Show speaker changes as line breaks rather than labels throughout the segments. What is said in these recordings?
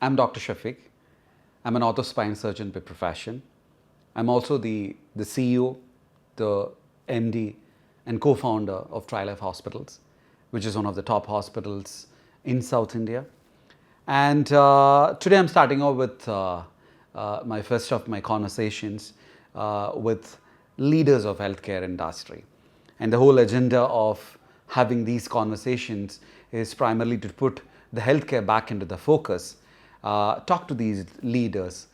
I'm Dr. Shafiq. I'm an ortho-spine surgeon by profession. I'm also the CEO, the MD, and co-founder of TriLife Hospitals, which is one of the top hospitals in South India. And today I'm starting off with my first of my conversations with leaders of healthcare industry. And the whole agenda of having these conversations is primarily to put the healthcare back into the focus, talk to these leaders,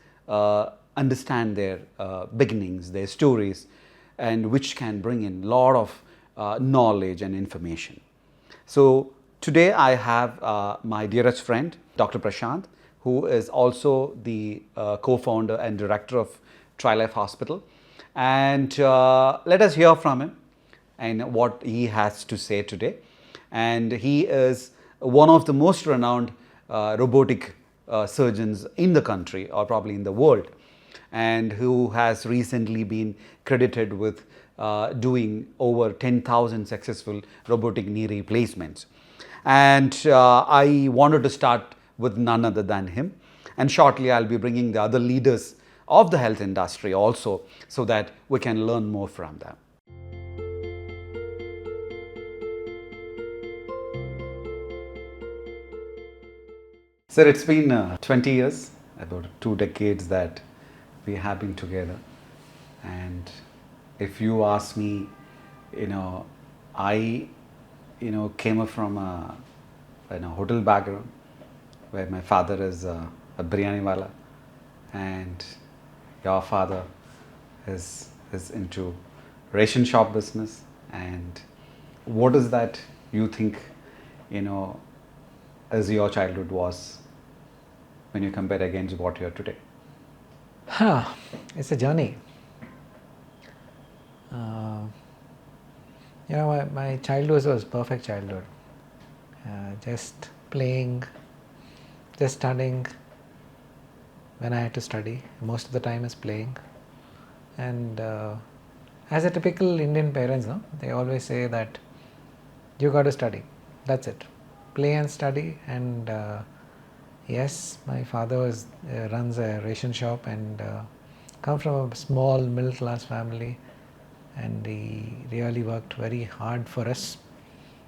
understand their beginnings, their stories, and which can bring in a lot of knowledge and information. So today I have my dearest friend, Dr. Prashanth, who is also the co-founder and director of TriLife Hospital. And let us hear from him and what he has to say today. And he is one of the most renowned robotic surgeons in the country, or probably in the world, and who has recently been credited with doing over 10,000 successful robotic knee replacements. And I wanted to start with none other than him. And shortly I'll be bringing the other leaders of the health industry also, so that we can learn more from them. Sir, it's been 20 years, about 2 decades that we have been together. And if you ask me, I came up from a hotel background where my father is a biryani wala, and your father is into ration shop business. And what is that you think, as your childhood was when you compare against what you are today?
It's a journey. My childhood was perfect childhood. Just playing, just studying when I had to study. Most of the time is playing. And as a typical Indian parents, they always say that you got to study. That's it. Play and study. And yes, my father runs a ration shop and come from a small middle class family, and he really worked very hard for us.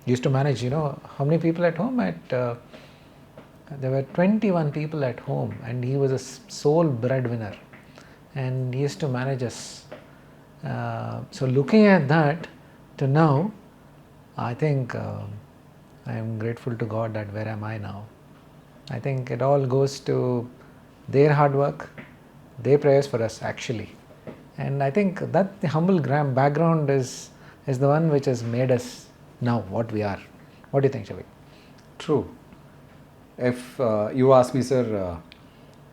He used to manage, how many people at home? There were 21 people at home, and he was a sole breadwinner, and he used to manage us. So looking at that to now, I think I am grateful to God that where am I now. I think it all goes to their hard work, their prayers for us actually. And I think that the humble background is the one which has made us now what we are. What do you think, Shafiq?
True. If you ask me, sir,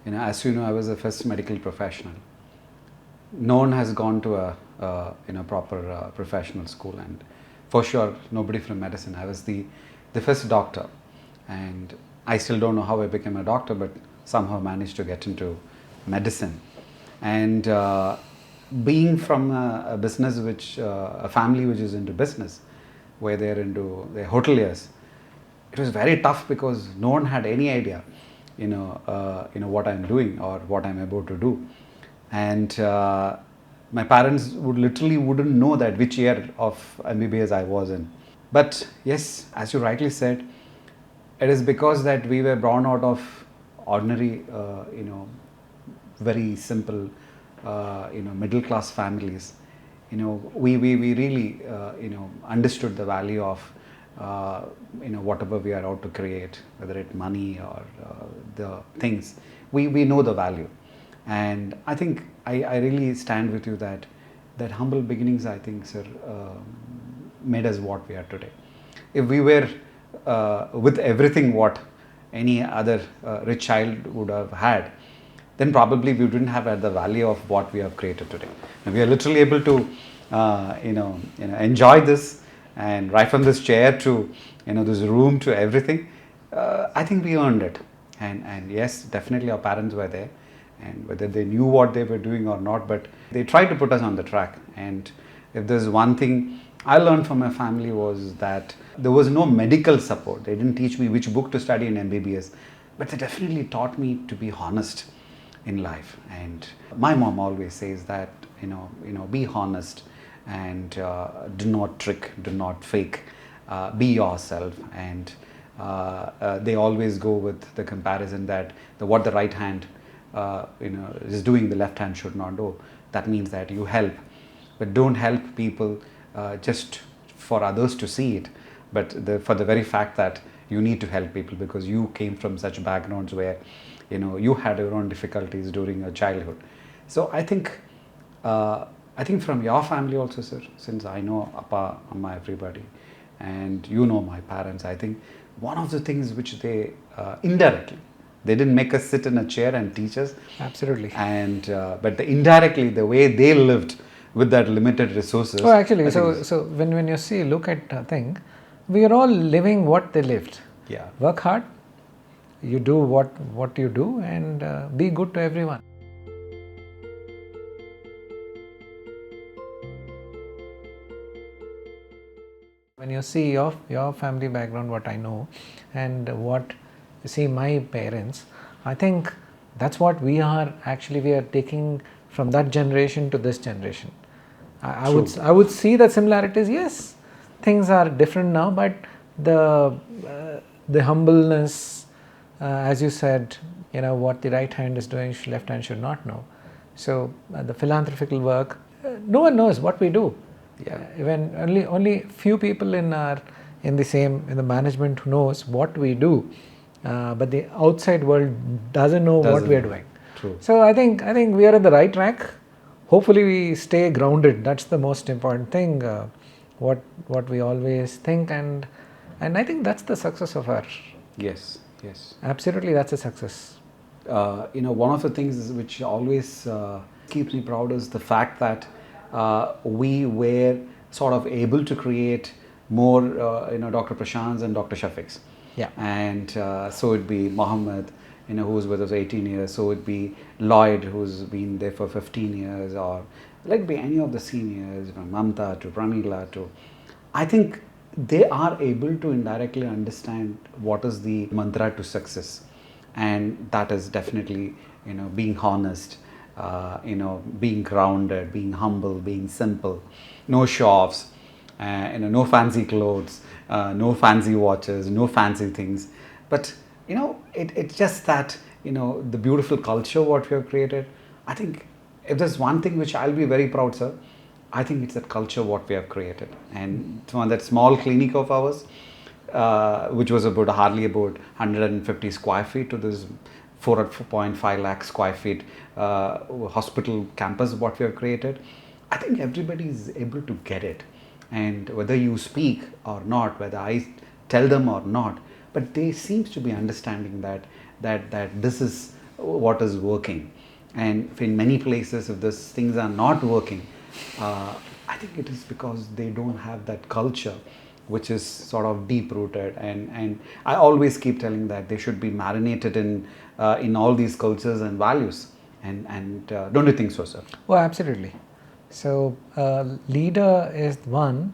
as you know, I was the first medical professional. No one has gone to a proper professional school, and for sure nobody from medicine. I was the first doctor, and I still don't know how I became a doctor, but somehow managed to get into medicine. And being from a business a family which is into business, where they're hoteliers, it was very tough because no one had any idea, what I'm doing or what I'm about to do. And my parents wouldn't know that which year of MBBS I was in. But yes, as you rightly said, it is because that we were born out of ordinary, very simple, middle class families. We really, understood the value of, whatever we are out to create, whether it's money or the things. We know the value. And I think I really stand with you that humble beginnings, I think, sir, made us what we are today. If we were with everything what any other rich child would have had, then probably we didn't have the value of what we have created today. And we are literally able to, enjoy this, and right from this chair to, this room to everything. I think we earned it. And yes, definitely our parents were there, and whether they knew what they were doing or not, but they tried to put us on the track. And if there's one thing I learned from my family was that there was no medical support. They didn't teach me which book to study in MBBS. but they definitely taught me to be honest in life. And my mom always says that, be honest and do not trick, do not fake, be yourself. And they always go with the comparison that what the right hand is doing, the left hand should not do. That means that you help, but don't help people just for others to see it, but for the very fact that you need to help people because you came from such backgrounds where you had your own difficulties during your childhood. So I think from your family also, sir, since I know Appa, Amma, everybody, and my parents, I think one of the things which they indirectly, they didn't make us sit in a chair and teach us.
Absolutely.
And but indirectly, the way they lived with that limited resources.
Oh, actually, so when you look at a thing, we are all living what they lived.
Yeah.
Work hard, you do what you do, and be good to everyone. When you see your family background, what I know, and what you see my parents, I think that's what we are taking from that generation to this generation. I would see the similarities. Yes, things are different now, but the humbleness, as you said, what the right hand is doing, left hand should not know. So the philanthropical work, no one knows what we do.
Yeah.
Even only few people in the management who knows what we do, but the outside world doesn't know what we are doing.
True.
So I think we are on the right track. Hopefully we stay grounded. That's the most important thing. What we always think, and I think that's the success of our.
Yes.
Absolutely, that's a success.
One of the things which always keeps me proud is the fact that we were sort of able to create more, Dr. Prashanths and Dr. Shafiqs.
Yeah.
And so it'd be Mohammed, who's with us 18 years. So it'd be Lloyd, who's been there for 15 years, or let it be any of the seniors, from Mamta to Pramila to. I think they are able to indirectly understand what is the mantra to success, and that is definitely, being honest. Being grounded, being humble, being simple, no show-offs, no fancy clothes, no fancy watches, no fancy things. But it's just that the beautiful culture what we have created. I think if there's one thing which I'll be very proud, sir, I think it's that culture what we have created. And from that small clinic of ours, which was hardly about 150 square feet, to this 4.5 lakh square feet hospital campus what we have created. I think everybody is able to get it, and whether you speak or not, whether I tell them or not, but they seems to be understanding that this is what is working. And in many places, if these things are not working, I think it is because they don't have that culture which is sort of deep rooted, and I always keep telling that they should be marinated in all these cultures and values, and don't you think so, sir?
Oh, absolutely. So leader is one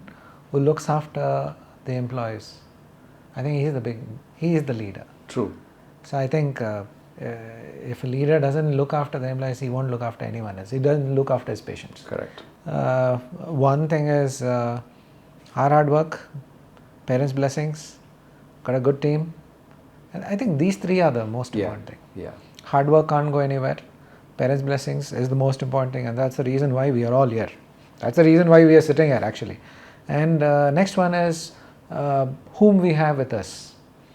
who looks after the employees. I think he is the leader.
True.
So I think if a leader doesn't look after the employees, he won't look after anyone else. He doesn't look after his patients.
Correct.
One thing is our hard work, parents' blessings, got a good team. And I think these three are the most important thing.
Yeah.
Hard work can't go anywhere. Parents' blessings is the most important thing, and that's the reason why we are all here. That's the reason why we are sitting here, actually. And next one is whom we have with us.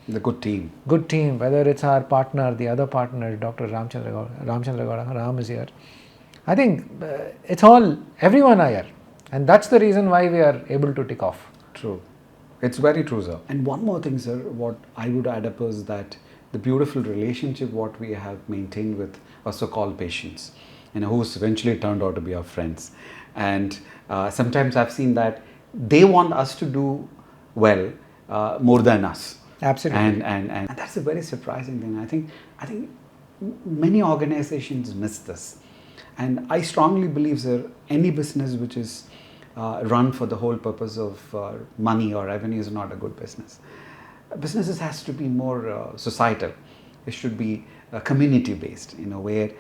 The good team.
Good team, whether it's our partner, the other partner, Dr. Ramchandra Gowda, Ram is here. I think it's all, everyone are here. And that's the reason why we are able to tick off.
True. It's very true, sir. And one more thing, sir, what I would add up is that the beautiful relationship what we have maintained with our so-called patients, who's eventually turned out to be our friends. And sometimes I've seen that they want us to do well more than us.
Absolutely.
And that's a very surprising thing. I think many organizations miss this. And I strongly believe, sir, any business which is run for the whole purpose of money or revenue is not a good business. Businesses has to be more societal, it should be community based, where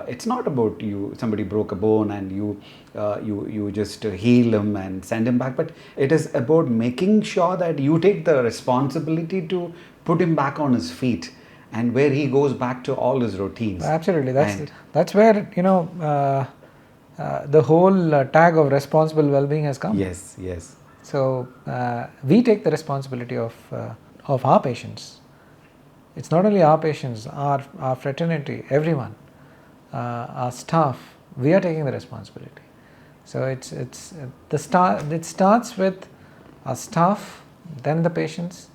it's not about somebody broke a bone and you just heal him and send him back, but it is about making sure that you take the responsibility to put him back on his feet, and where he goes back to all his routines.
Absolutely, that's where the whole tag of responsible well-being has come.
Yes.
So we take the responsibility of our patients. It's not only our patients, our fraternity, everyone, our staff. We are taking the responsibility. So it starts with our staff, then the patients,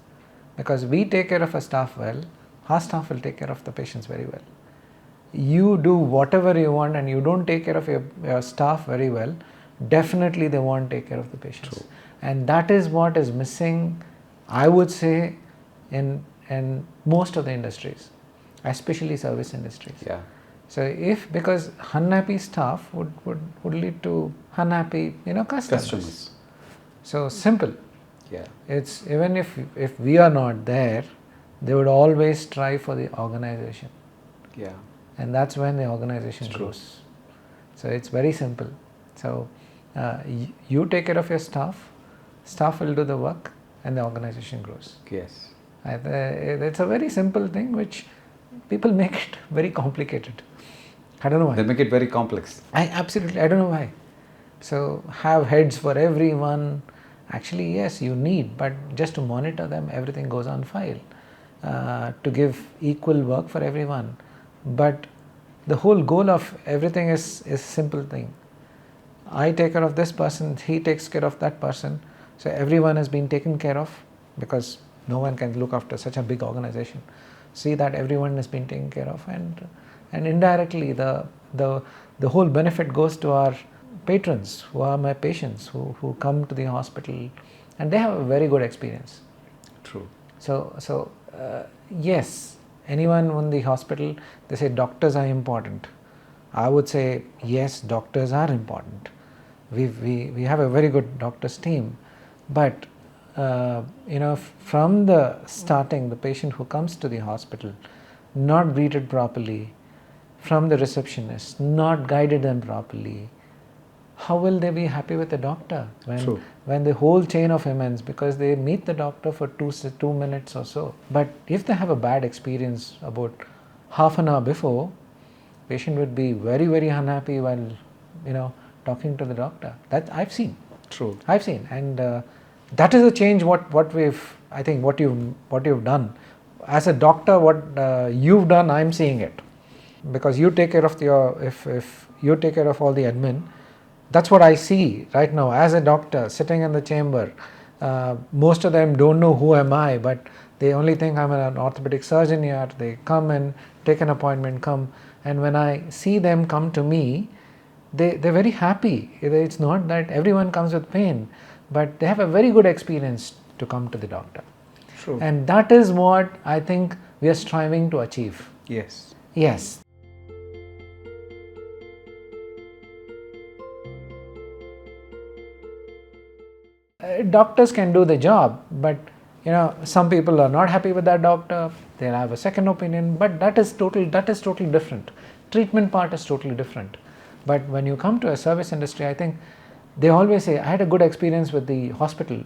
because we take care of our staff well. Our staff will take care of the patients very well. You do whatever you want and you don't take care of your staff very well, definitely they won't take care of the patients.
True.
And that is what is missing, I would say, in most of the industries, especially service industries.
Yeah.
So because unhappy staff would lead to unhappy customers. So simple.
Yeah.
It's even if we are not there, they would always strive for the organization.
Yeah.
And that's when the organization grows. So it's very simple. So you take care of your staff will do the work, and the organization grows.
Yes.
It's a very simple thing which people make it very complicated. I don't know why.
They make it very complex.
I don't know why. So have heads for everyone. Actually, yes, you need, but just to monitor them, everything goes on file. To give equal work for everyone. But the whole goal of everything is a simple thing. I take care of this person, he takes care of that person. So everyone has been taken care of, because no one can look after such a big organization. See that everyone has been taken care of, and indirectly the whole benefit goes to our patrons, who are my patients, who come to the hospital, and they have a very good experience.
True.
So yes, anyone in the hospital, they say doctors are important. I would say yes, doctors are important. We have a very good doctors team, but from the starting, the patient who comes to the hospital, not greeted properly, from the receptionist, not guided them properly, how will they be happy with the doctor when the whole chain of immense, because they meet the doctor for 2 minutes or so. But if they have a bad experience about half an hour before, patient would be very, very unhappy while talking to the doctor. That I've seen.
True.
I've seen, and that is a change. What you've done as a doctor, what you've done, I'm seeing it, because you take care of if you take care of all the admin. That's what I see right now as a doctor sitting in the chamber. Most of them don't know who am I, but they only think I'm an orthopedic surgeon here. They come and take an appointment, and when I see them come to me, they're very happy. It's not that everyone comes with pain, but they have a very good experience to come to the doctor.
True.
And that is what I think we are striving to achieve.
Yes.
Yes. Doctors can do the job, but some people are not happy with that doctor. They'll have a second opinion, but that is totally different. Treatment part is totally different. But when you come to a service industry, I think they always say, I had a good experience with the hospital,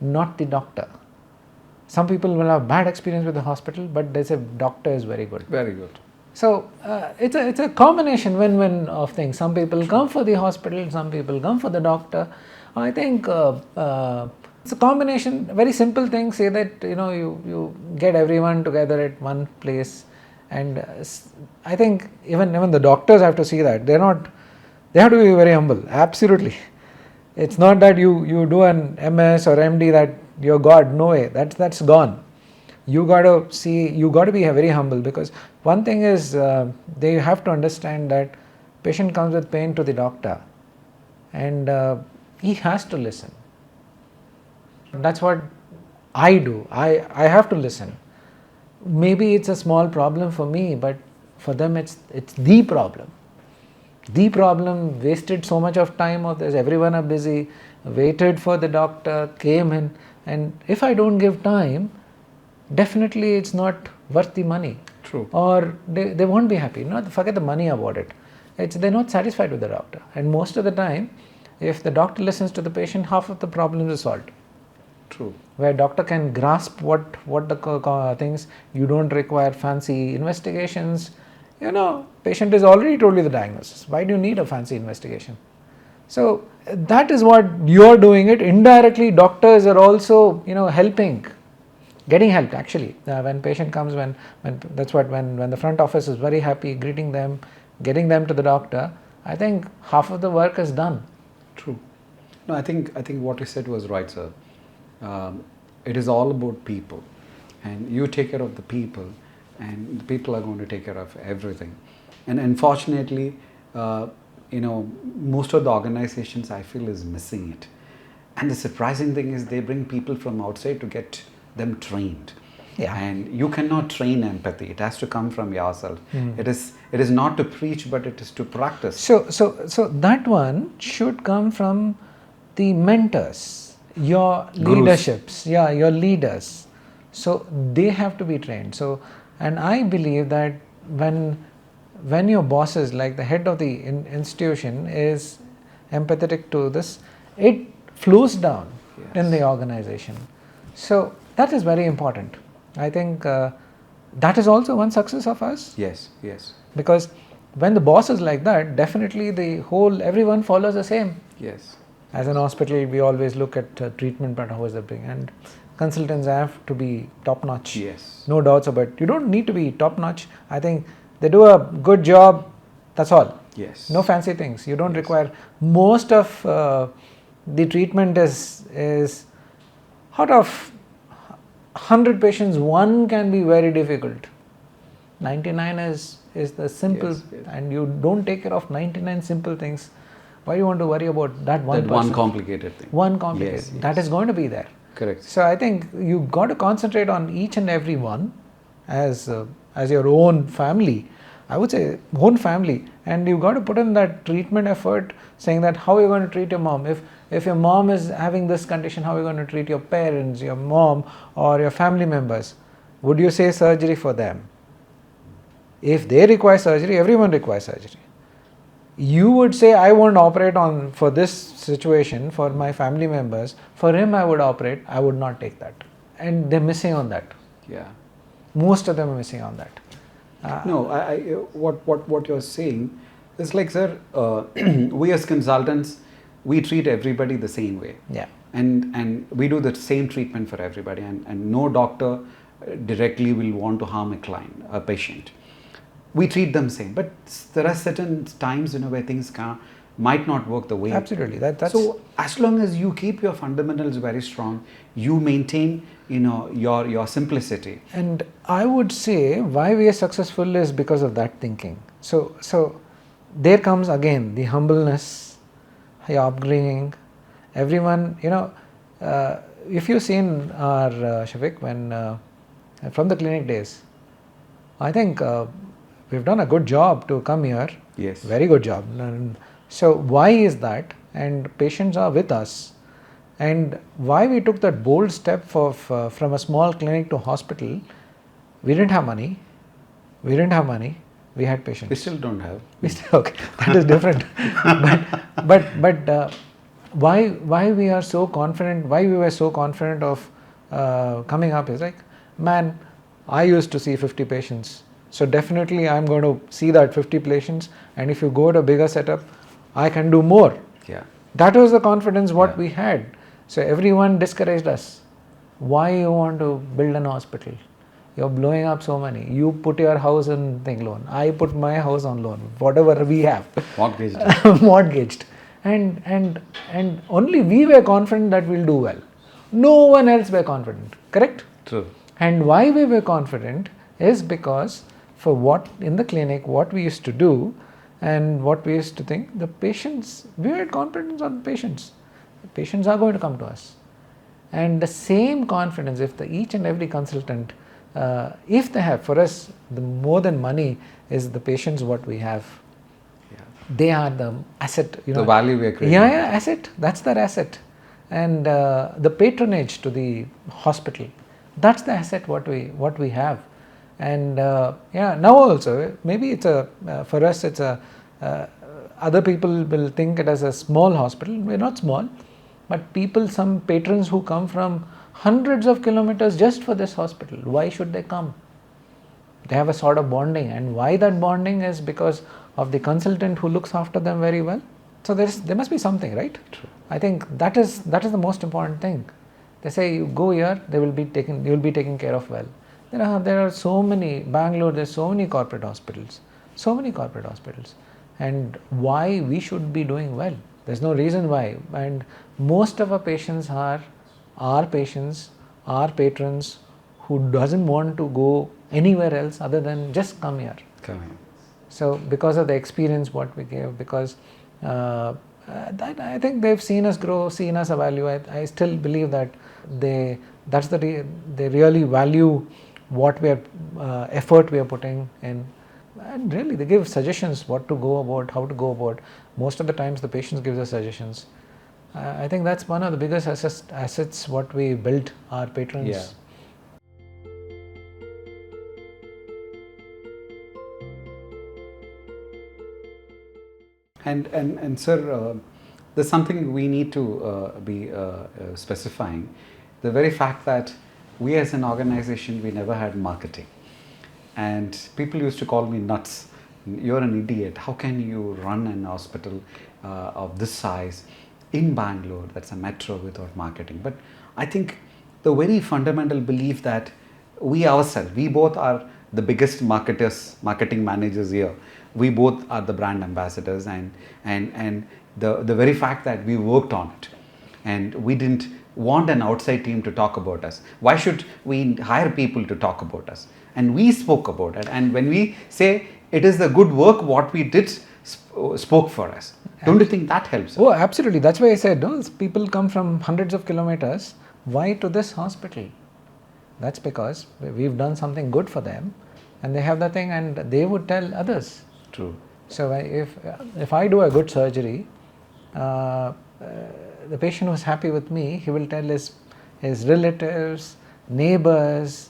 not the doctor. Some people will have bad experience with the hospital, but they say doctor is very good.
Very good.
So it's a combination win-win of things. Some people come for the hospital, some people come for the doctor. I think it's a combination. Very simple thing. Say that you get everyone together at one place, and I think even the doctors have to see that they have to be very humble. Absolutely, it's not that you do an MS or MD that you're God. No way. That's gone. You got to be very humble, because one thing is they have to understand that patient comes with pain to the doctor, and he has to listen. That's what I do. I have to listen. Maybe it's a small problem for me, but for them it's the problem. The problem, wasted so much of time of this. Everyone are busy, waited for the doctor, came in, and if I don't give time, definitely it's not worth the money.
True.
Or they won't be happy. Not forget the money about it. They're not satisfied with the doctor. And most of the time, if the doctor listens to the patient, half of the problem is solved.
True.
Where doctor can grasp what the things, you don't require fancy investigations. Patient is already told you the diagnosis. Why do you need a fancy investigation? So that is what you're doing it. Indirectly, doctors are also, helping, getting help actually. When patient comes, when the front office is very happy, greeting them, getting them to the doctor, I think half of the work is done.
True. No, I think what you said was right, sir. It is all about people, and you take care of the people, and the people are going to take care of everything. And unfortunately, most of the organizations, I feel, is missing it. And the surprising thing is they bring people from outside to get them trained.
Yeah.
And you cannot train empathy. It has to come from yourself. It is not to preach, but it is to practice.
So that one should come from the mentors, your leaderships, your leaders. So they have to be trained. So, and I believe that when your bosses, like the head of the institution, is empathetic to this, it flows down in the organization. So that is very important. I think that is also one success of us.
Yes.
Because when the boss is like that, definitely everyone follows the same.
Yes.
As an hospital, we always look at treatment, but how is it being? And consultants have to be top notch.
Yes.
No doubts about it. You don't need to be top notch. I think they do a good job. That's all.
Yes.
No fancy things. You don't require. Most of the treatment is out of 100 patients, one can be very difficult. 99 is the simple, and you don't take care of 99 simple things. Why do you want to worry about that one person?
One complicated thing.
One complicated.
Yes.
That is going to be there.
Correct.
So I think you got to concentrate on each and every one as your own family. I would say own family, and you got to put in that treatment effort, saying that how are you going to treat your mom? If your mom is having this condition, how are you going to treat your parents, your mom, or your family members? Would you say surgery for them? If they require surgery, everyone requires surgery. You would say, I won't operate for this situation for my family members. For him, I would operate. I would not take that. And they're missing on that.
Yeah.
Most of them are missing on that.
No, what you're saying is like, sir, we as consultants, we treat everybody the same way.
Yeah.
And we do the same treatment for everybody, and no doctor directly will want to harm a patient. We treat them same, but there are certain times where things might not work the way.
Absolutely. That's
so as long as you keep your fundamentals very strong, you maintain your simplicity.
And I would say why we are successful is because of that thinking. So there comes again the humbleness, your upbringing. Everyone, if you've seen our Shafiq, when from the clinic days, I think we've done a good job to come here.
Yes.
Very good job. And so why is that? And patients are with us. And why we took that bold step from a small clinic to hospital, we didn't have money. We had patients.
We still don't have.
Okay, that is different. but why we are so confident? Why we were so confident of coming up is like, man, I used to see 50 patients. So definitely I'm going to see that 50 patients, and if you go to a bigger setup, I can do more.
Yeah.
That was the confidence we had. So everyone discouraged us. Why you want to build an hospital? You're blowing up so many. You put your house in loan. I put my house on loan. Whatever we have. Mortgaged. And only we were confident that we'll do well. No one else were confident. Correct?
True.
And why we were confident is because for what in the clinic, what we used to do and what we used to think, the patients, we had confidence on the patients. The patients are going to come to us. And the same confidence, if each and every consultant, if they have, for us, the more than money is the patients what we have.
Yeah.
They are the asset.
The value we are creating.
Yeah, asset. That's their asset. And the patronage to the hospital, that's the asset what we have. And now also maybe it's for us it's other people will think it as a small hospital. We're not small, but some patrons who come from hundreds of kilometers just for this hospital, why should they come? They have a sort of bonding, and why that bonding is because of the consultant who looks after them very well. So there must be something, right?
True.
I think that is the most important thing. They say you go here, you will be taken care of well. There are so many, Bangalore, there's so many corporate hospitals, and why we should be doing well? There's no reason why. And most of our patients are our patients, our patrons, who doesn't want to go anywhere else other than just come here. So because of the experience what we give, because that I think they've seen us grow, seen us evaluate. I still believe that they really value what we are effort we are putting in, and really they give suggestions what to go about, how to go about. Most of the times the patients give us suggestions. I think that's one of the biggest assets what we built our patrons.
Yeah. And sir, there's something we need to be specifying. The very fact that we as an organization, we never had marketing. And people used to call me nuts. You're an idiot. How can you run an hospital of this size in Bangalore, that's a metro, without marketing? But I think the very fundamental belief that we ourselves, we both are the biggest marketing managers here. We both are the brand ambassadors, and the very fact that we worked on it, and we didn't want an outside team to talk about us. Why should we hire people to talk about us? And we spoke about it. And when we say it is the good work, what we did spoke for us. Don't you think that helps?
Oh, absolutely. That's why I said, no, people come from hundreds of kilometers. Why to this hospital? That's because we've done something good for them, and they have that thing, and they would tell others.
True.
So if I do a good surgery, the patient who's happy with me, he will tell his relatives, neighbors,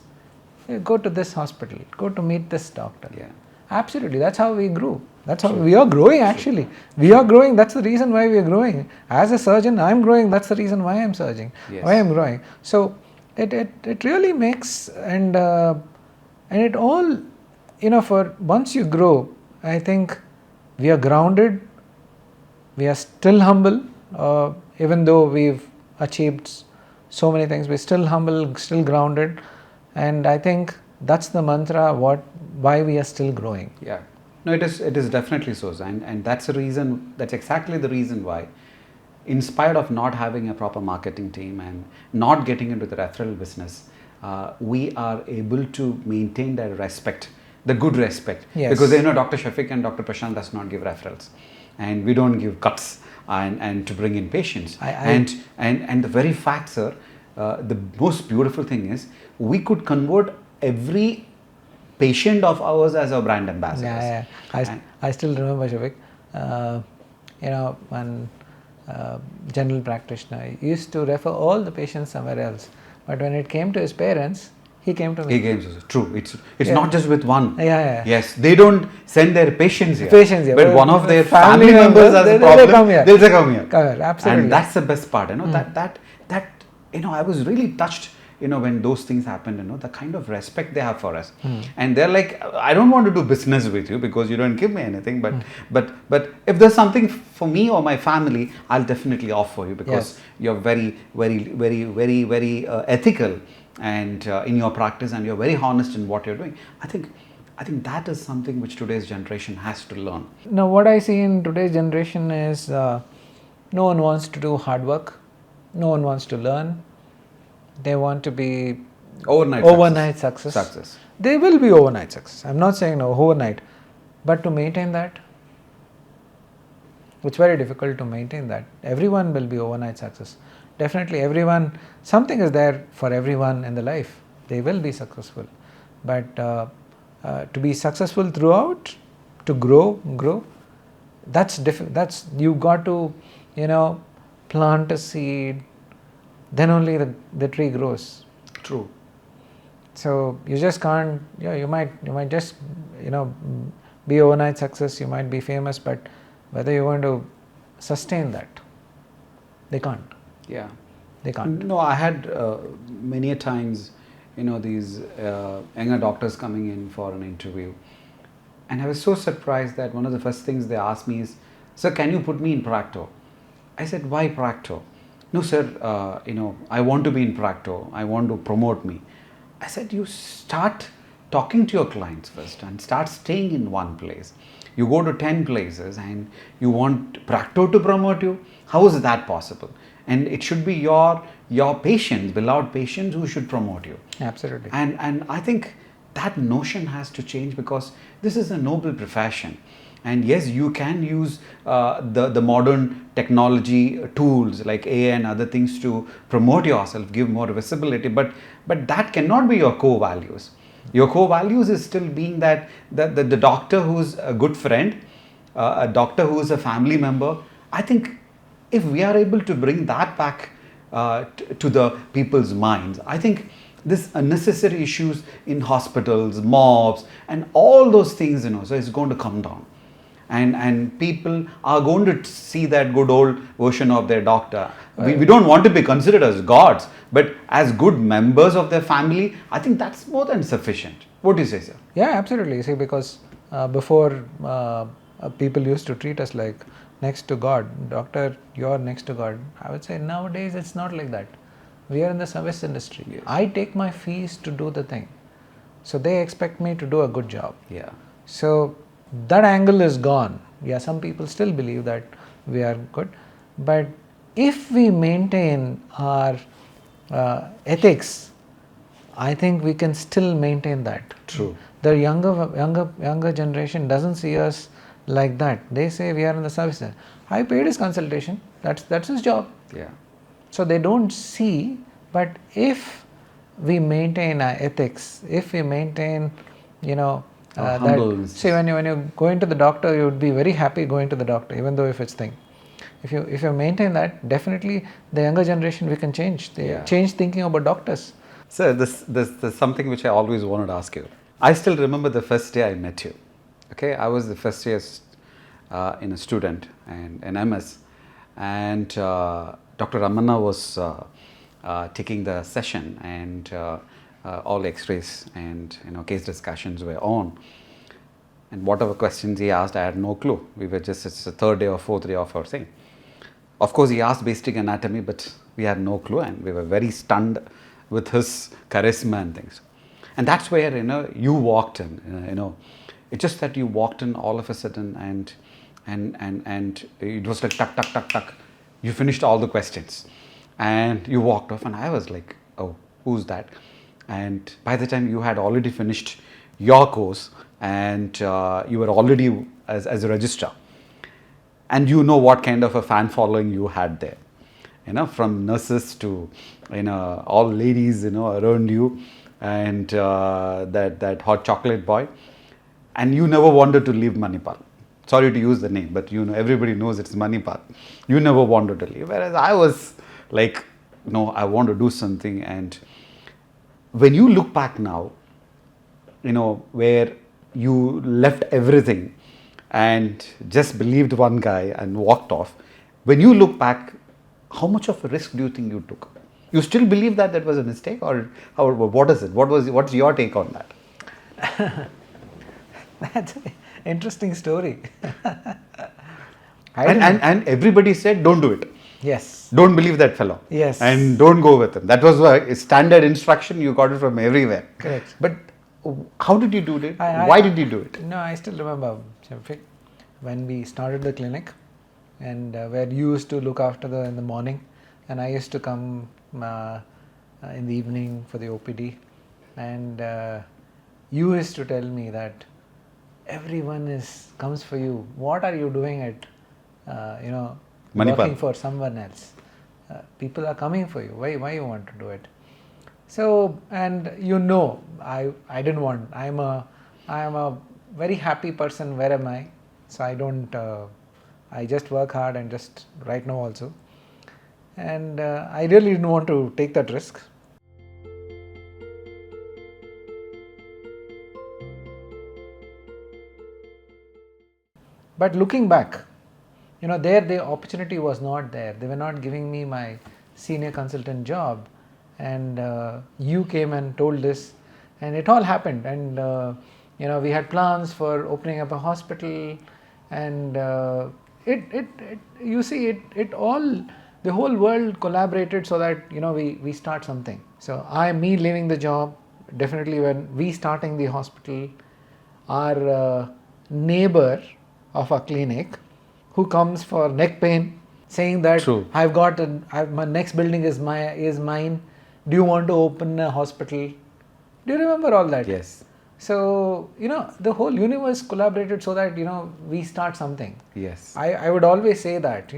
hey, go to this hospital, go to meet this doctor.
Yeah.
Absolutely, that's how we grew. That's how we are growing actually. True. We are growing, that's the reason why we are growing. As a surgeon, I'm growing, that's the reason why I'm surging, why I'm growing. So it really makes, and it all, for once you grow, I think we are grounded, we are still humble, even though we've achieved so many things, we're still humble, still grounded, and I think that's the mantra why we are still growing.
Yeah. No, it is definitely so, and that's exactly the reason why, in spite of not having a proper marketing team and not getting into the referral business, we are able to maintain that respect, the good respect.
Yes.
Because Dr. Shafiq and Dr. Prashanth does not give referrals, and we don't give cuts and to bring in patients. And the very fact, sir, the most beautiful thing is we could convert every patient of ours as our brand ambassadors.
Yeah. I still remember, Shafiq, one general practitioner used to refer all the patients somewhere else, but when it came to his parents, he came to me.
He came to us. True. It's not just with one.
Yeah.
Yes, they don't send their patients here.
But
one of their family members has a problem. They'll say come here.
Absolutely.
And that's the best part. That I was really touched. When those things happen, the kind of respect they have for us, and they're like, I don't want to do business with you because you don't give me anything, but if there's something for me or my family, I'll definitely offer you because you're very, very, very, very, very ethical and in your practice, and you're very honest in what you're doing. I think that is something which today's generation has to learn.
Now, what I see in today's generation is no one wants to do hard work, no one wants to learn. They want to be overnight success. They will be overnight success. I'm not saying no overnight, but to maintain that, it's very difficult to maintain that. Everyone will be overnight success. Definitely everyone, something is there for everyone in the life. They will be successful. But to be successful throughout, to grow, that's different. That's, you got to, plant a seed, then only the tree grows.
True.
So you just can't, you might just, be overnight success, you might be famous, but whether you're going to sustain that, they can't.
Yeah.
They can't.
No, I had many a times, these younger doctors coming in for an interview. And I was so surprised that one of the first things they asked me is, "Sir, can you put me in Practo?" I said, "Why Practo?" "No, sir, I want to be in Practo. I want to promote me." I said, "You start talking to your clients first and start staying in one place. You go to 10 places and you want Practo to promote you? How is that possible? And it should be your patients, beloved patients, who should promote you."
Absolutely.
And I think that notion has to change, because this is a noble profession. And yes, you can use the modern technology tools like AI and other things to promote yourself, give more visibility, but that cannot be your core values. Your core values is still being that the doctor who's a good friend, a doctor who is a family member. I think if we are able to bring that back to the people's minds, I think this unnecessary issues in hospitals, mobs, and all those things, so it's going to come down. And people are going to see that good old version of their doctor. We don't want to be considered as gods, but as good members of their family, I think that's more than sufficient. What do you say, sir?
Yeah, absolutely. See, because before people used to treat us like next to God. Doctor, you're next to God. I would say nowadays it's not like that. We are in the service industry.
Yes.
I take my fees to do the thing. So they expect me to do a good job.
Yeah.
So that angle is gone. Yeah, some people still believe that we are good. But if we maintain our ethics, I think we can still maintain that.
True.
The younger generation doesn't see us like that. They say we are in the service. I paid his consultation. That's his job.
Yeah.
So they don't see. But if we maintain our ethics, if we maintain,
humbleness.
See, when you go into the doctor, you would be very happy going to the doctor, even though if it's thing. If you maintain that, definitely the younger generation we can change. They change thinking about doctors.
Sir, this something which I always wanted to ask you. I still remember the first day I met you. Okay, I was the first year in a student and an MS, and Dr. Ramana was taking the session, and all X-rays and case discussions were on. And whatever questions he asked, I had no clue. We were just, it's the third day or fourth day of our thing. Of course, he asked basic anatomy, but we had no clue, and we were very stunned with his charisma and things. And that's where you walked in. It's just that you walked in all of a sudden, and it was like tuck tuck tuck tuck. You finished all the questions, and you walked off, and I was like, "Oh, who's that?" And by the time you had already finished your course, and you were already as a registrar, and what kind of a fan following you had there, from nurses to all ladies around you, and that hot chocolate boy, and you never wanted to leave Manipal. Sorry to use the name, but everybody knows it's Manipal. You never wanted to leave, whereas I was like, no, I want to do something. And when you look back now, where you left everything and just believed one guy and walked off, when you look back, how much of a risk do you think you took? You still believe that was a mistake, or what is it? What's your take on that?
That's an interesting story.
And everybody said, don't do it.
Yes.
Don't believe that fellow.
Yes.
And don't go with him. That was a standard instruction. You got it from everywhere.
Correct.
But how did you do it? Why did you do it?
No, I still remember, Shafiq, when we started the clinic, and where you used to look after in the morning, and I used to come in the evening for the OPD, and you used to tell me that everyone comes for you. What are you doing at
Manipal.
Working for someone else? People are coming for you. Why you want to do it? So, and I didn't want. I am a very happy person. Where am I? So I don't. I just work hard, and just right now also. And I really didn't want to take that risk. But looking back, there the opportunity was not there. They were not giving me my senior consultant job, and you came and told this, and it all happened. And we had plans for opening up a hospital, and you see it all. The whole world collaborated so that we start something. So me leaving the job, definitely when we starting the hospital, our neighbor of a clinic who comes for neck pain saying that
True.
my next building is mine, do you want to open a hospital? Do you remember all that?
Yes.
So the whole universe collaborated so that we start something.
Yes.
I would always say that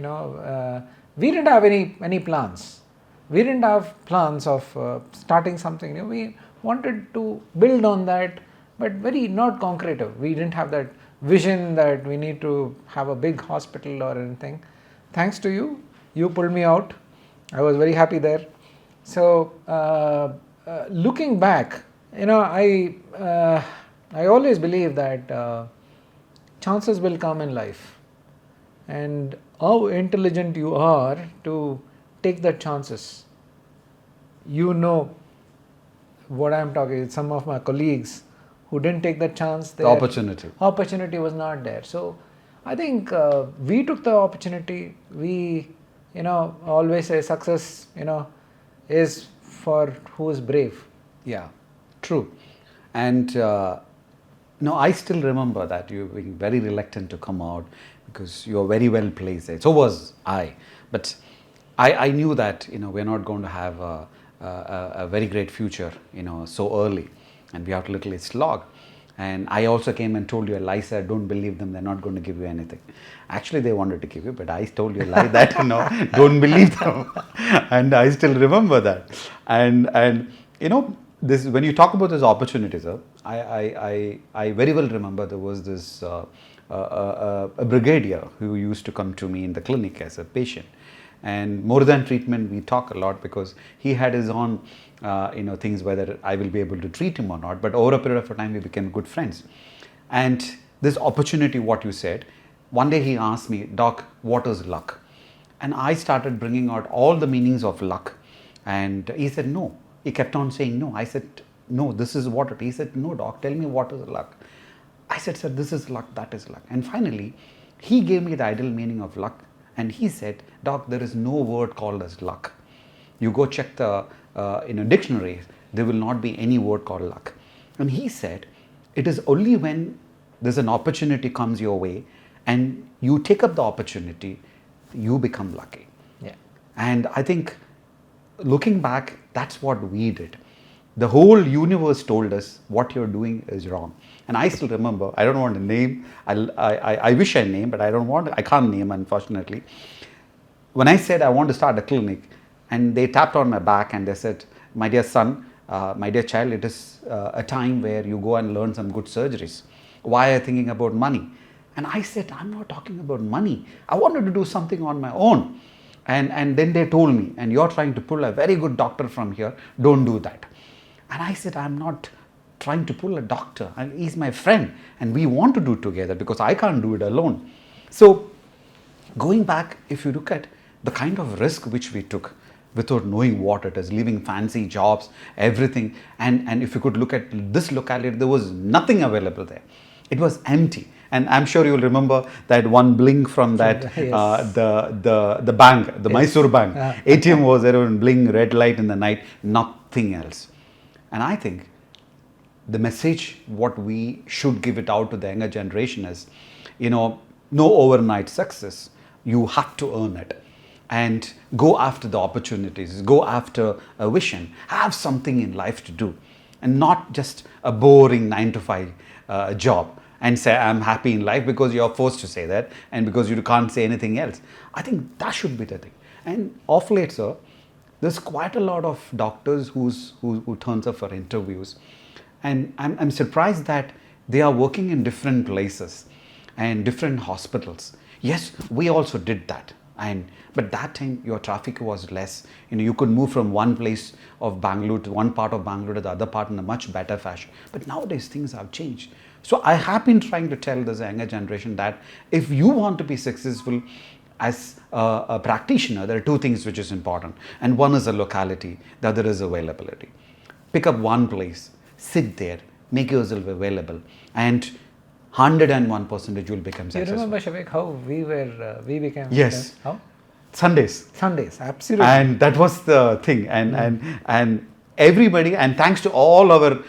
we didn't have any plans. We didn't have plans of starting something. We wanted to build on that, but very not concretive. We didn't have that vision that we need to have a big hospital or anything. Thanks to you, you pulled me out. I was very happy there. So looking back, I always believe that chances will come in life, and how intelligent you are to take the chances. What I'm talking. Some of my colleagues who didn't take that chance,
The opportunity
was not there. So I think we took the opportunity. We always say success is for who is brave.
Yeah, true. And I still remember that you being very reluctant to come out because you are very well placed there. So was I. But I knew that we're not going to have a very great future so early, and we have to literally slog. And I also came and told you a lie, said don't believe them, they're not going to give you anything. Actually they wanted to give you, but I told you a lie that don't believe them. And I still remember that. And this, when you talk about these opportunities, I very well remember there was this a brigadier who used to come to me in the clinic as a patient. And more than treatment, we talk a lot because he had his own things whether I will be able to treat him or not. But over a period of time, we became good friends. And this opportunity, what you said, one day he asked me, Doc, what is luck? And I started bringing out all the meanings of luck. And he said, no. He kept on saying no. I said, no, this is what it is. He said, no, Doc, tell me what is luck. I said, sir, this is luck, that is luck. And finally, he gave me the ideal meaning of luck. And he said, Doc, there is no word called as luck. You go check the dictionary, there will not be any word called luck. And he said, it is only when there's an opportunity comes your way and you take up the opportunity, you become lucky.
Yeah.
And I think looking back, that's what we did. The whole universe told us what you're doing is wrong. And I still remember, I don't want to name, I wish I named, but I can't name, unfortunately. When I said I want to start a clinic, and they tapped on my back and they said, my dear son, my dear child, it is a time where you go and learn some good surgeries. Why are you thinking about money? And I said, I'm not talking about money. I wanted to do something on my own. And then they told me, and you're trying to pull a very good doctor from here, don't do that. And I said, I'm not trying to pull a doctor. He's my friend and we want to do it together because I can't do it alone. So going back, if you look at the kind of risk which we took without knowing what it is, leaving fancy jobs, everything. And if you could look at this locality, there was nothing available there. It was empty. And I'm sure you'll remember that one blink from that,
Yes.
the bank, the
Yes.
Mysore bank. ATM was there, and blink, red light in the night, nothing else. And I think the message what we should give it out to the younger generation is, no overnight success. You have to earn it. And go after the opportunities, go after a vision, have something in life to do, and not just a boring 9 to 5 job and say I'm happy in life because you're forced to say that and because you can't say anything else. I think that should be the thing. And of late, sir, there's quite a lot of doctors who turns up for interviews, and I'm surprised that they are working in different places and different hospitals. Yes, we also did that. But that time your traffic was less. You could move from one place of Bangalore to one part of Bangalore to the other part in a much better fashion. But nowadays things have changed. So I have been trying to tell this younger generation that if you want to be successful as a practitioner, there are two things which is important, and one is the locality, the other is availability. Pick up one place, sit there, make yourself available, and 101% you will become
You
successful.
remember, Shafiq, how we became
Yes.
friends? How?
Sundays.
Sundays, absolutely.
And that was the thing, and everybody, and thanks to all our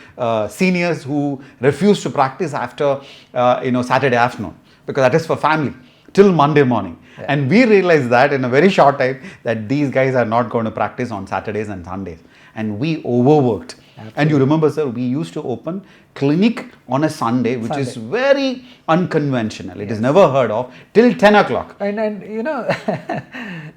seniors who refused to practice after Saturday afternoon, because that is for family, till Monday morning.
Yeah.
And we realized that in a very short time that these guys are not going to practice on Saturdays and Sundays, and we overworked. And you remember, sir, we used to open clinic on a Sunday, which is very unconventional. It is never heard of, till 10 o'clock.
And you know,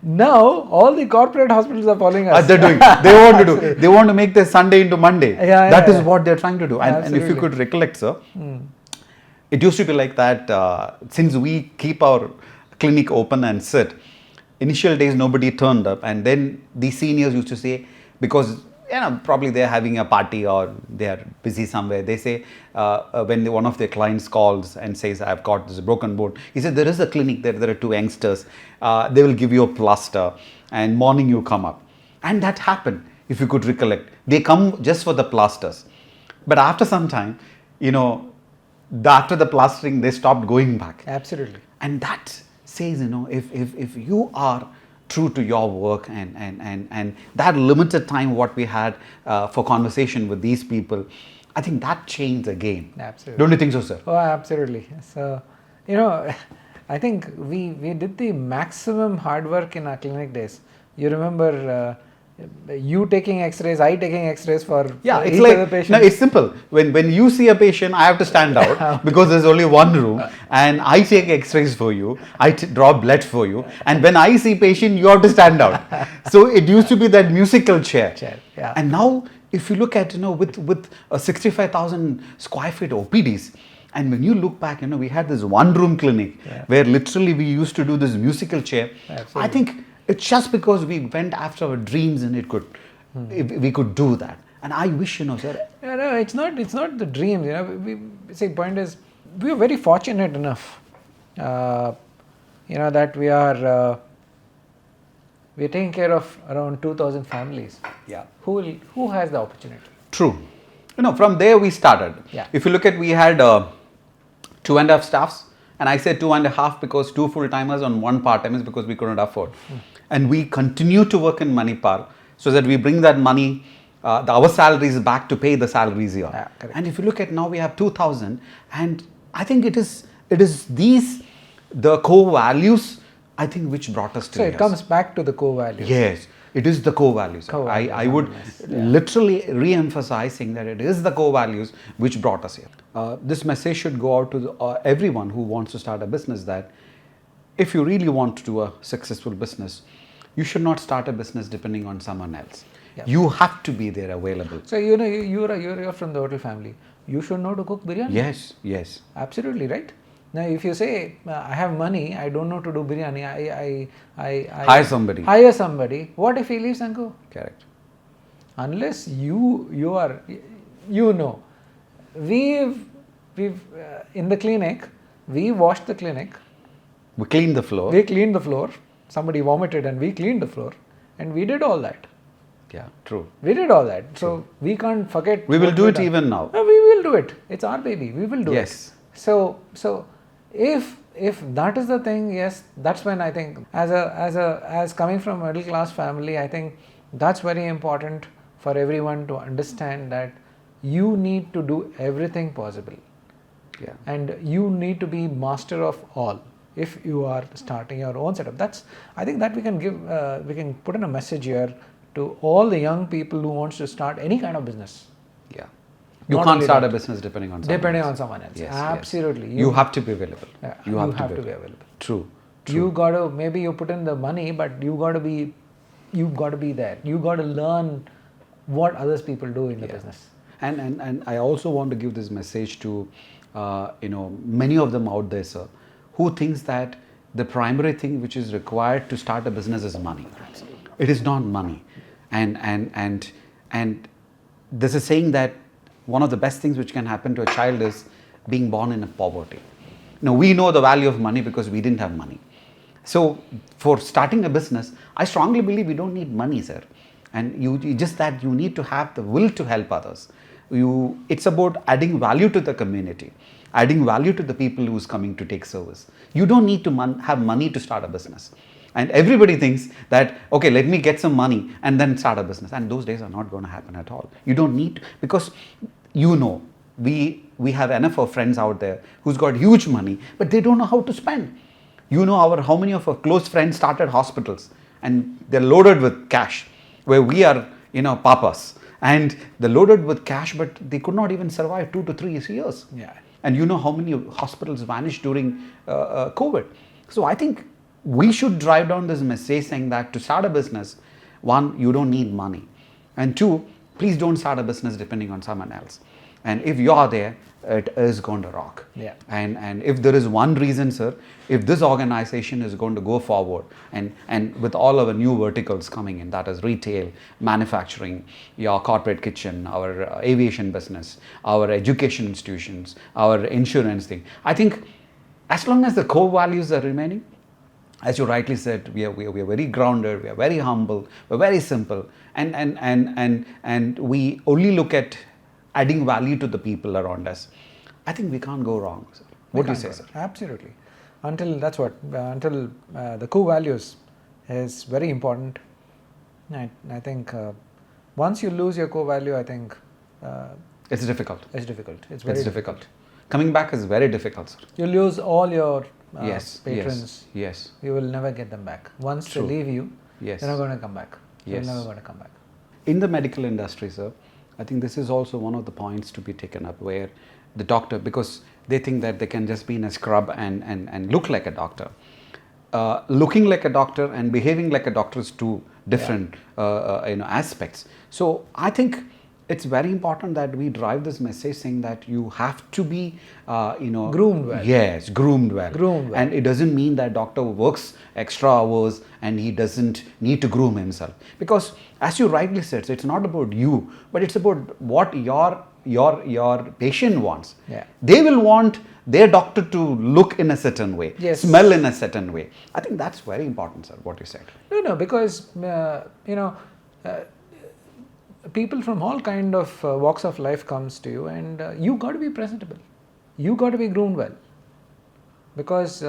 now all the corporate hospitals are following us.
They're doing. They want to do. They want to make their Sunday into Monday. That is what they're trying to do. And if you could recollect, sir, it used to be like that. Since we keep our clinic open and sit, initial days nobody turned up, and then the seniors used to say, because probably they're having a party or they're busy somewhere. They say, when one of their clients calls and says, I've got this broken bone. He said, there is a clinic there. There are two youngsters. They will give you a plaster, and morning you come up. And that happened, if you could recollect. They come just for the plasters. But after some time, after the plastering, they stopped going back.
Absolutely.
And that says, if you are true to your work and that limited time what we had for conversation with these people, I think that changed the game.
Absolutely.
Don't you think so, sir?
Oh, absolutely. So, I think we did the maximum hard work in our clinic days. You remember you taking X-rays, I taking X-rays for
it's
each
like,
other patient.
no, it's simple. When you see a patient, I have to stand out because there's only one room, and I take X-rays for you, I draw blood for you, and when I see patient, you have to stand out. So it used to be that musical chair.
Yeah.
And now, if you look at, with 65,000 square feet OPDs, and when you look back, we had this one room clinic where literally we used to do this musical chair.
Absolutely.
I think it's just because we went after our dreams, and we could do that. And I wish, sir.
Yeah, no, it's not the dreams. Point is, we are very fortunate enough, that we're taking care of around 2,000 families.
Yeah.
Who has the opportunity?
True. From there we started.
Yeah.
If you look at, we had 2.5 staffs, and I said 2.5 because 2 full-timers and 1 part-timers because we couldn't afford. And we continue to work in Manipal so that we bring that money, our salaries back to pay the salaries here.
Yeah, correct.
And if you look at now, we have 2,000, and I think it is the core values, I think, which brought us to
So
here.
it comes back to the core values.
Yes, it is the core values.
Core values,
I would literally re-emphasizing that it is the core values which brought us here. This message should go out to everyone who wants to start a business, that if you really want to do a successful business, you should not start a business depending on someone else.
Yeah.
You have to be there available.
So you're from the hotel family. You should know to cook biryani.
Yes.
Absolutely right. Now, if you say I have money, I don't know to do biryani. I
Hire somebody.
Hire somebody. What if he leaves and go?
Correct.
Unless you are, we've in the clinic, we washed the clinic.
We clean the floor.
We cleaned the floor. Somebody vomited and we cleaned the floor, and we did all that.
Yeah, true.
We did all that. So we can't forget.
We will do it even now.
No, we will do it. It's our baby. We will do it.
Yes.
So if that is the thing, yes, that's when I think as coming from a middle class family, I think that's very important for everyone to understand that you need to do everything possible.
Yeah.
And you need to be master of all if you are starting your own setup. I think that we can put in a message here to all the young people who wants to start any kind of business.
Yeah. You
Not
can't
only
start
that.
a business depending on someone else. Yes,
Absolutely.
You have to be available.
Yeah,
You have to be
available.
True.
You got to, maybe you put in the money, but you've got to be there. You got to learn what others people do in the business.
And I also want to give this message to many of them out there, sir, who thinks that the primary thing which is required to start a business is money.
Absolutely.
It is not money. And there's a saying that one of the best things which can happen to a child is being born in a poverty. Now, we know the value of money because we didn't have money. So, for starting a business, I strongly believe you don't need money, sir. And just that you need to have the will to help others. It's about adding value to the community, adding value to the people who's coming to take service. You don't need to have money to start a business. And everybody thinks that, okay, let me get some money and then start a business. And those days are not going to happen at all. You don't need to, because we have enough of friends out there who's got huge money, but they don't know how to spend. How many of our close friends started hospitals and they're loaded with cash, where we are, papas, and they're loaded with cash, but they could not even survive 2 to 3 years.
Yeah.
And you know how many hospitals vanished during COVID. So I think we should drive down this message saying that to start a business, one, you don't need money. And two, please don't start a business depending on someone else. And if you are there, it is going to rock.
Yeah.
And if there is one reason, sir, if this organization is going to go forward and with all our new verticals coming in, that is retail, manufacturing, your corporate kitchen, our aviation business, our education institutions, our insurance thing, I think as long as the core values are remaining, as you rightly said, we are very grounded, we are very humble, we're very simple, and we only look at adding value to the people around us. I think we can't go wrong, sir. What do you say, sir?
Absolutely. Until the core values is very important. I think once you lose your core value, I think
it's difficult.
It's difficult.
It's very difficult. Coming back is very difficult, sir.
You lose all your
yes,
patrons.
Yes.
You will never get them back. Once
True.
they leave you,
yes,
they're not going to come back.
Yes.
They're never going to come back.
In the medical industry, sir, I think this is also one of the points to be taken up, where the doctor, because they think that they can just be in a scrub and look like a doctor. Looking like a doctor and behaving like a doctor is two different aspects. So I think it's very important that we drive this message saying that you have to be
groomed well.
Yes, groomed well.
Groomed well.
And it doesn't mean that doctor works extra hours and he doesn't need to groom himself, because as you rightly said, it's not about you, but it's about what your patient wants.
Yeah.
They will want their doctor to look in a certain way,
yes,
smell in a certain way. I think that's very important, sir, what you said.
No, because people from all kind of walks of life comes to you, and you got to be presentable. You got to be groomed well, because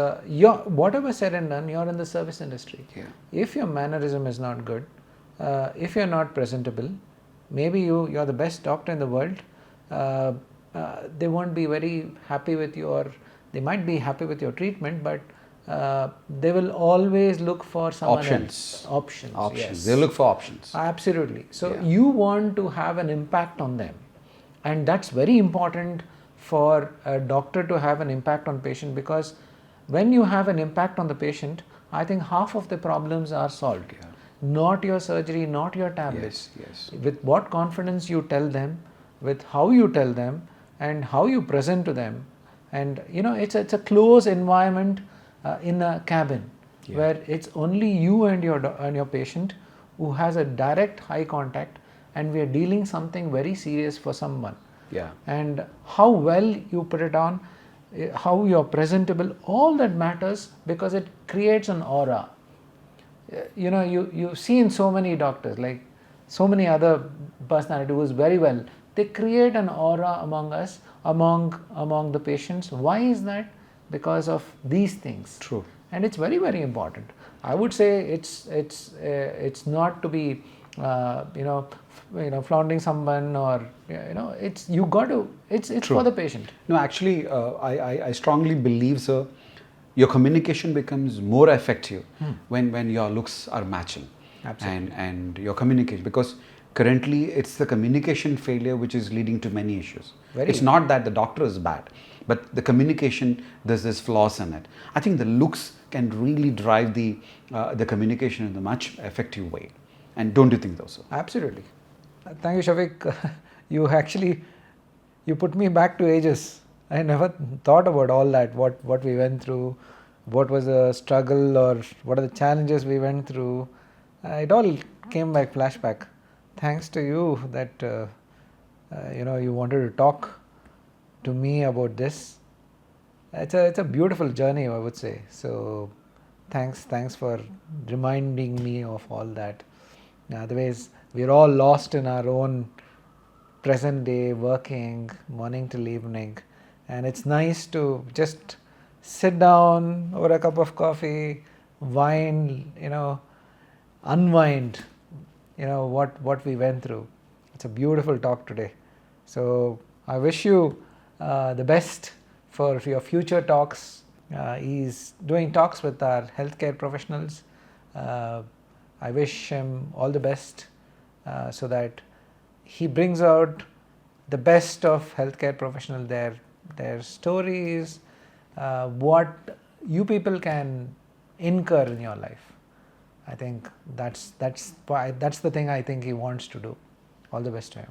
whatever said and done, you're in the service industry.
Yeah.
If your mannerism is not good, if you're not presentable, maybe you're the best doctor in the world, they won't be very happy with you, or they might be happy with your treatment, but they will always look for someone else. Options. Yes.
They look for options.
Absolutely. So
Yeah.
you want to have an impact on them, and that's very important for a doctor to have an impact on patient, because when you have an impact on the patient, I think half of the problems are solved.
Yeah.
Not your surgery, not your tablets.
Yes.
With what confidence you tell them, with how you tell them, and how you present to them. And it's a close environment in a cabin,
Yeah.
where it's only you and your patient who has a direct eye contact, and we are dealing something very serious for someone.
Yeah.
And how well you put it on, how you're presentable, all that matters, because it creates an aura. You've seen so many doctors, like so many other personalities who is very well, they create an aura among us, among the patients. Why is that? Because of these things.
True.
And it's very, very important. I would say it's not to be flaunting someone, or it's
True.
for the patient.
No, actually, I strongly believe, sir, your communication becomes more effective when your looks are matching.
Absolutely.
And your communication, because currently it's the communication failure which is leading to many issues. It's not that the doctor is bad, but the communication, there's flaws in it. I think the looks can really drive the communication in a much effective way. And don't you think so, sir?
Absolutely. Thank you, Shafiq. You put me back to ages. I never thought about all that, what we went through, what was the struggle, or what are the challenges we went through. It all came like flashback. Thanks to you that you wanted to talk to me about this. It's a beautiful journey, I would say. So thanks for reminding me of all that. Otherwise, we're all lost in our own present day, working morning till evening, and it's nice to just sit down over a cup of coffee, wine, unwind, what we went through. It's a beautiful talk today. So I wish you the best for your future talks. He's doing talks with our healthcare professionals. I wish him all the best so that he brings out the best of healthcare professionals, their stories, what you people can incur in your life. I think that's the thing I think he wants to do. All the best to him.